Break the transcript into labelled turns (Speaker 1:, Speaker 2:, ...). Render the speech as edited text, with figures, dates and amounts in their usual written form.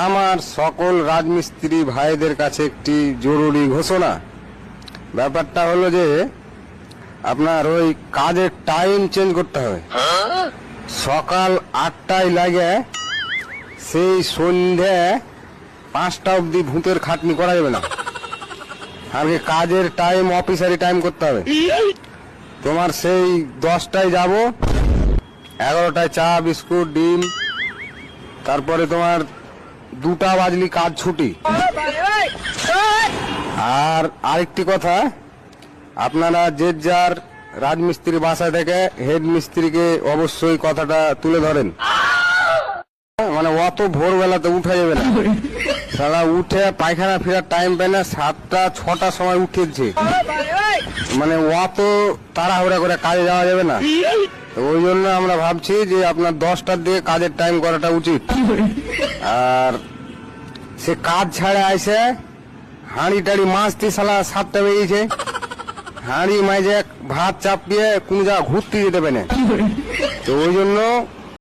Speaker 1: আমার সকল রাজমিস্ত্রি ভাইদের কাছে একটি জরুরি ঘোষণা। ব্যাপারটা হলো যে আপনার ওই কাজের টাইম চেঞ্জ করতে হবে। সকাল 8টায় লাগে সেই সন্ধ্যে 5টা অবধি ভূতের খাটনি করা যাবে না। আর কাজের টাইম অফিসারি টাইম করতে হবে। তোমার সেই 10টায় যাব, 11টায় চা বিস্কুট ডিম, তারপরে তোমার 2টা বাজলি কাজ ছুটি। আর আরেকটি কথা, আপনারা যে যার রাজমিস্ত্রি বাসা থেকে হেড মিস্ত্রিকে অবশ্যই কথাটা তুলে ধরেন। মানে অত ভোরবেলাতে উঠা যাবে না, সারা উঠে পায়খানা ফেরার টাইম পায় না, 7টা 6টার সময় উঠেছে, মানে অত তাড়াহুড়া করে কাজে যাওয়া যাবে না। ওই জন্য আমরা ভাবছি যে আপনার 10টার দিকে কাজের টাইম করাটা উচিত। আর সে কাজ ছাড়ে আইসে হাঁড়ি টাড়ি মাছতে সালা 7টা বেরিয়েছে, হাঁড়ি মাঝে ভাত চাপিয়ে কোন জায়গা ঘুরতে যেতে পারে না। তো ওই জন্য